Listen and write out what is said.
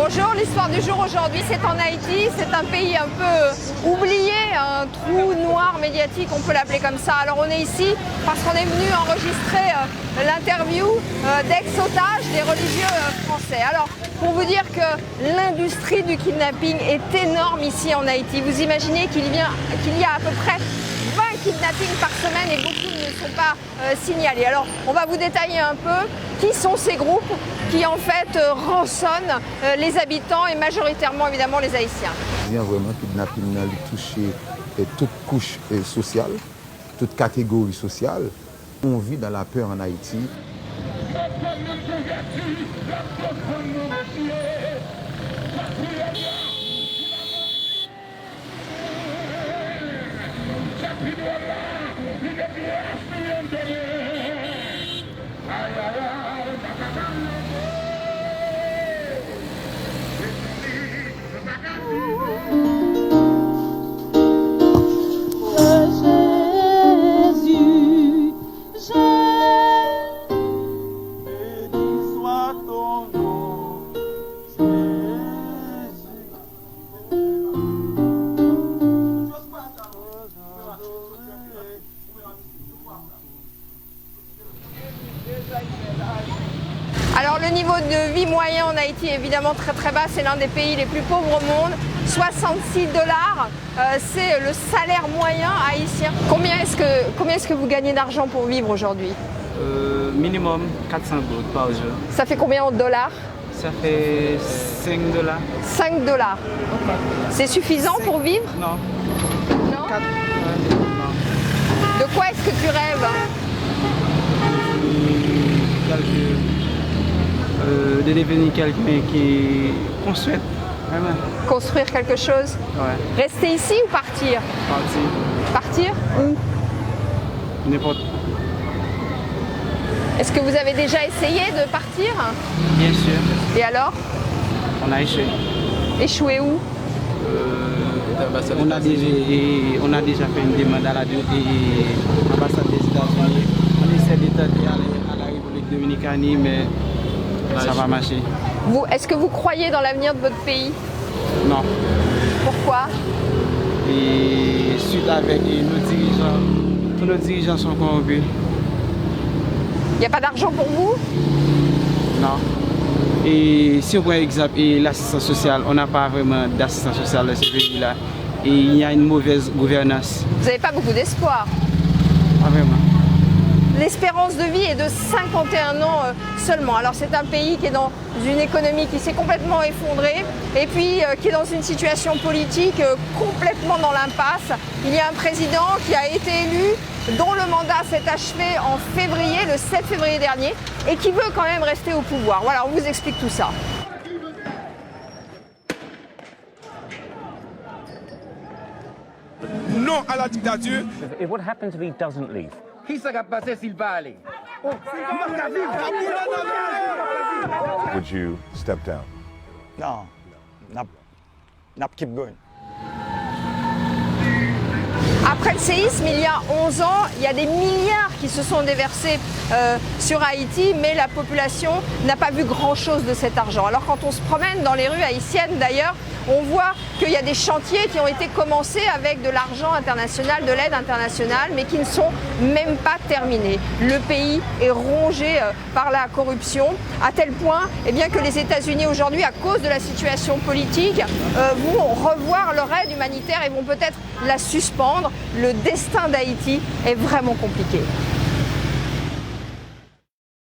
Bonjour, l'histoire du jour aujourd'hui, c'est en Haïti. C'est un pays un peu oublié, un trou noir médiatique, on peut l'appeler comme ça. Alors on est ici parce qu'on est venu enregistrer l'interview d'ex-otages des religieux français. Alors pour vous dire que l'industrie du kidnapping est énorme ici en Haïti. Vous imaginez qu'il y a à peu près 20 kidnappings par semaine et beaucoup ne sont pas signalés. Alors on va vous détailler un peu qui sont ces groupes qui en fait rançonnent les habitants et majoritairement évidemment les Haïtiens. Il vient vraiment kidnapping toucher toute couche sociale, toute catégorie sociale. On vit dans la peur en Haïti. Alors le niveau de vie moyen en Haïti est évidemment très bas, c'est l'un des pays les plus pauvres au monde. 66 $, c'est le salaire moyen haïtien. Combien est-ce que vous gagnez d'argent pour vivre aujourd'hui? Minimum 400 $ par jour. Ça fait combien en dollars? Ça fait 5 $. 5 $. Okay. C'est suffisant pour vivre? Non. Non? 4, De quoi est-ce que tu rêves? De devenir quelqu'un qui construit, vraiment. Construire quelque chose? Ouais. Rester ici ou partir? Partir. Partir? Où? N'importe. Est-ce que vous avez déjà essayé de partir? Bien sûr. Et alors? On a échoué. Échoué où? On a déjà fait une demande à l'ambassade des États-Unis. On essaie d'établir à la République dominicaine, mais ça va marcher. Est-ce que vous croyez dans l'avenir de votre pays? Non. Pourquoi? Et suite avec nos dirigeants, tous nos dirigeants sont corrompus. Il n'y a pas d'argent pour vous? Non. Et si on prend exemple l'assistance sociale, on n'a pas vraiment d'assistance sociale dans ce pays-là. Et il y a une mauvaise gouvernance. Vous n'avez pas beaucoup d'espoir? Pas vraiment. L'espérance de vie est de 51 ans seulement. Alors c'est un pays qui est dans une économie qui s'est complètement effondrée et puis qui est dans une situation politique complètement dans l'impasse. Il y a un président qui a été élu, dont le mandat s'est achevé en février, le 7 février dernier, et qui veut quand même rester au pouvoir. Voilà, on vous explique tout ça. Non à la dictature. If what happens if he doesn't leave? Qui ça va passer s'il va aller? Would you step down? Non. Not keep going. Après le séisme, il y a 11 ans, il y a des milliards qui se sont déversés sur Haïti, mais la population n'a pas vu grand-chose de cet argent. Alors quand on se promène dans les rues haïtiennes d'ailleurs, on voit qu'il y a des chantiers qui ont été commencés avec de l'argent international, de l'aide internationale, mais qui ne sont même pas terminés. Le pays est rongé par la corruption, à tel point que les États-Unis aujourd'hui, à cause de la situation politique, vont revoir leur aide humanitaire et vont peut-être la suspendre. Le destin d'Haïti est vraiment compliqué.